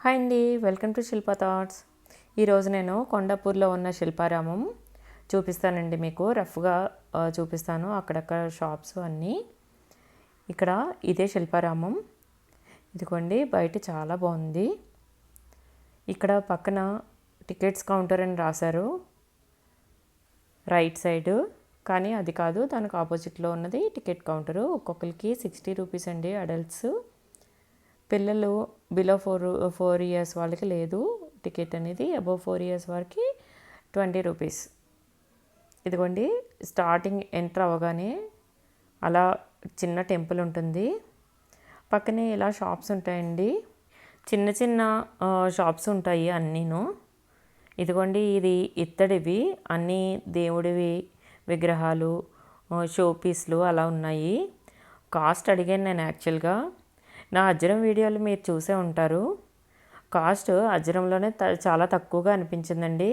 Hi అండి, welcome to Shilpa thoughts. ఈరోజు నేను కొండాపూర్లో ఉన్న శిల్పారామం చూపిస్తానండి. మీకు రఫ్గా చూపిస్తాను అక్కడక్కడ షాప్స్ అన్నీ. ఇక్కడ ఇదే శిల్పారామం. ఇదిగోండి, బయట చాలా బాగుంది. ఇక్కడ పక్కన టికెట్స్ కౌంటర్ అని రాశారు రైట్ సైడ్, కానీ అది కాదు, దానికి ఆపోజిట్లో ఉన్నది టికెట్ కౌంటరు. ఒక్కొక్కరికి 60 రూపీస్ అండి అడల్ట్స్. పిల్లలు బిలో 4 ఇయర్స్ వాళ్ళకి లేదు టికెట్ అనేది. అబవ్ 4 ఇయర్స్ వరకు 20 రూపీస్. ఇదిగోండి, స్టార్టింగ్ ఎంటర్ అవ్వగానే అలా చిన్న టెంపుల్ ఉంటుంది. పక్కనే ఇలా షాప్స్ ఉంటాయండి, చిన్న చిన్న షాప్స్ ఉంటాయి అన్నీను. ఇదిగోండి, ఇది ఇత్తడివి అన్నీ దేవుడివి విగ్రహాలు, షో పీస్లు అలా ఉన్నాయి. కాస్ట్ అడిగాను నేను. యాక్చువల్గా నా అజ్జరం వీడియోలు మీరు చూసే ఉంటారు. కాస్ట్ అజ్జరంలోనే చాలా తక్కువగా అనిపించిందండి.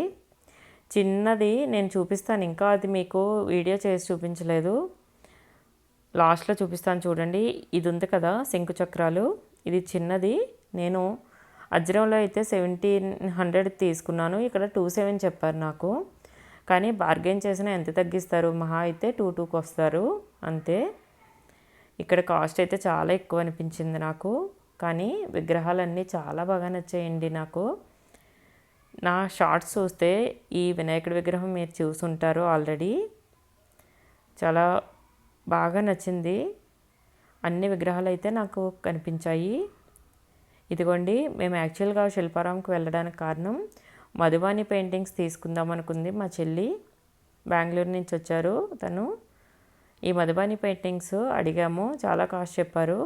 చిన్నది నేను చూపిస్తాను, ఇంకా అది మీకు వీడియో చేసి చూపించలేదు, లాస్ట్లో చూపిస్తాను చూడండి. ఇది ఉంది కదా శంకు చక్రాలు, ఇది చిన్నది. నేను అజ్జరంలో అయితే 1700 తీసుకున్నాను, ఇక్కడ 27 చెప్పారు నాకు. కానీ బార్గెన్ చేసినా ఎంత తగ్గిస్తారు, మహా అయితే 22కి వస్తారు అంతే. ఇక్కడ కాస్ట్ అయితే చాలా ఎక్కువ అనిపించింది నాకు, కానీ విగ్రహాలన్నీ చాలా బాగా నచ్చాయండి నాకు. నా షార్ట్స్ చూస్తే ఈ వినాయకుడి విగ్రహం మీరు చూసుంటారు ఆల్రెడీ. చాలా బాగా నచ్చింది. అన్ని విగ్రహాలు అయితే నాకు కనిపించాయి. ఇదిగోండి, మేము యాక్చువల్గా శిల్పారాంకి వెళ్ళడానికి కారణం మధుబాని పెయింటింగ్స్ తీసుకుందాం అనుకుంది మా చెల్లి. బెంగళూరు నుంచి వచ్చారు తను. ఈ మధుబాని పెయింటింగ్స్ అడిగాము, చాలా కాస్ట్ చెప్పారు.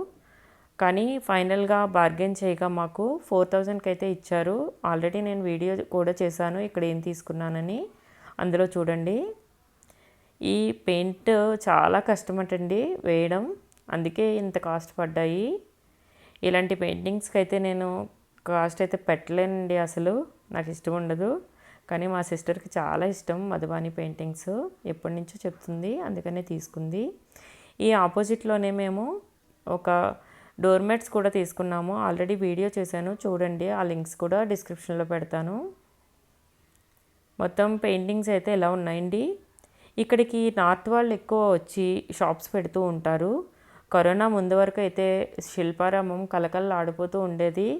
కానీ ఫైనల్గా బార్గెన్ చేయగా మాకు 4000కి అయితే ఇచ్చారు. ఆల్రెడీ నేను వీడియో కూడా చేశాను ఇక్కడ ఏం తీసుకున్నానని, అందులో చూడండి. ఈ పెయింట్ చాలా కష్టమటండి వేయడం, అందుకే ఇంత కాస్ట్ పడ్డాయి. ఇలాంటి పెయింటింగ్స్కి అయితే నేను కాస్ట్ అయితే పెట్టలేనండి, అసలు నాకు ఇష్టం ఉండదు. కానీ మా సిస్టర్కి చాలా ఇష్టం మధుబాని పెయింటింగ్స్, ఎప్పటి నుంచో చెప్తుంది, అందుకనే తీసుకుంది. ఈ ఆపోజిట్లోనే మేము ఒక డోర్మెట్స్ కూడా తీసుకున్నాము. ఆల్రెడీ వీడియో చేశాను చూడండి, ఆ లింక్స్ కూడా డిస్క్రిప్షన్లో పెడతాను. మొత్తం పెయింటింగ్స్ అయితే ఎలా ఉన్నాయండి. ఇక్కడికి నార్త్ వాళ్ళు ఎక్కువ వచ్చి షాప్స్ పెడుతూ ఉంటారు. కరోనా ముందు వరకు అయితే శిల్పారామం కలకల్లాడిపోతూ ఉండేది.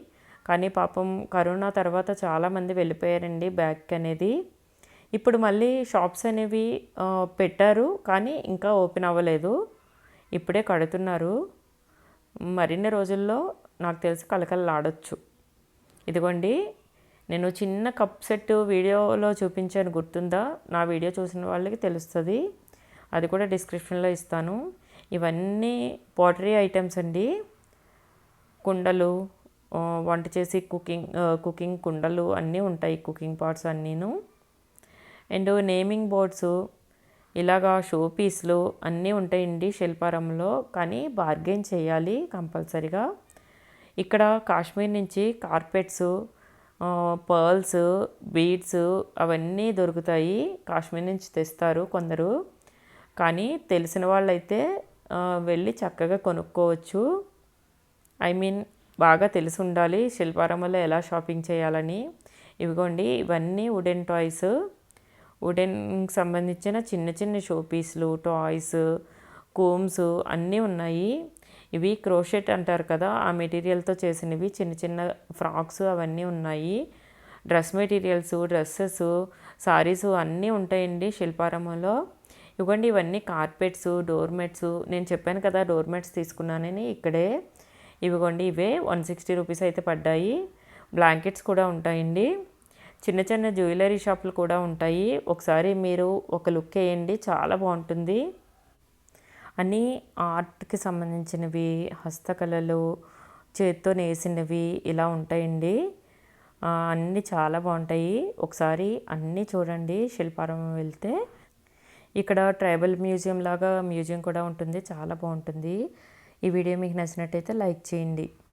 కానీ పాపం కరోనా తర్వాత చాలామంది వెళ్ళిపోయారండి బ్యాక్ అనేది. ఇప్పుడు మళ్ళీ షాప్స్ అనేవి పెట్టారు, కానీ ఇంకా ఓపెన్ అవ్వలేదు, ఇప్పుడే కడుతున్నారు. మరిన్ని రోజుల్లో నాకు తెలిసి కలకల్లాడొచ్చు. ఇదిగోండి, నేను చిన్న కప్ సెట్ వీడియోలో చూపించాను, గుర్తుందా? నా వీడియో చూసిన వాళ్ళకి తెలుస్తుంది, అది కూడా డిస్క్రిప్షన్లో ఇస్తాను. ఇవన్నీ పాటరీ ఐటమ్స్ అండి. కుండలు, వంట చేసి కుకింగ్ కుండలు అన్నీ ఉంటాయి, కుకింగ్ పాట్స్ అన్నీను. అండ్ నేమింగ్ బోర్డ్స్, ఇలాగా షో పీస్లు అన్నీ ఉంటాయండి శిల్పారంలో. కానీ బార్గెన్ చేయాలి కంపల్సరిగా. ఇక్కడ కాశ్మీర్ నుంచి కార్పెట్స్, పర్ల్స్, బీడ్స్ అవన్నీ దొరుకుతాయి. కాశ్మీర్ నుంచి తెస్తారు కొందరు, కానీ తెలిసిన వాళ్ళైతే వెళ్ళి చక్కగా కొనుక్కోవచ్చు. ఐ మీన్ బాగా తెలిసి ఉండాలి శిల్పారామంలో ఎలా షాపింగ్ చేయాలని. ఇవిగోండి, ఇవన్నీ వుడెన్ టాయ్స్, వుడెన్కి సంబంధించిన చిన్న చిన్న షో పీస్లు, టాయ్స్, కోమ్స్ అన్నీ ఉన్నాయి. ఇవి క్రోషెట్ అంటారు కదా, ఆ మెటీరియల్తో చేసినవి చిన్న చిన్న ఫ్రాక్స్ అవన్నీ ఉన్నాయి. డ్రెస్ మెటీరియల్స్, డ్రెస్సెస్, సారీస్ అన్నీ ఉంటాయండి శిల్పారామంలో. ఇవ్వండి, ఇవన్నీ కార్పెట్స్, డోర్మెట్స్. నేను చెప్పాను కదా డోర్మెట్స్ తీసుకున్నానని, ఇక్కడే. ఇవిగోండి, ఇవే 160 రూపీస్ అయితే పడ్డాయి. బ్లాంకెట్స్ కూడా ఉంటాయండి. చిన్న చిన్న జ్యువెలరీ షాపులు కూడా ఉంటాయి. ఒకసారి మీరు ఒక లుక్ వేయండి, చాలా బాగుంటుంది. అన్నీ ఆర్ట్కి సంబంధించినవి, హస్తకళలు, చేత్తో నేసినవి ఇలా ఉంటాయండి. అన్నీ చాలా బాగుంటాయి. ఒకసారి అన్నీ చూడండి శిల్పారామం వెళ్తే. ఇక్కడ ట్రైబల్ మ్యూజియం లాగా మ్యూజియం కూడా ఉంటుంది, చాలా బాగుంటుంది. ఈ వీడియో మీకు నచ్చినట్టయితే లైక్ చేయండి.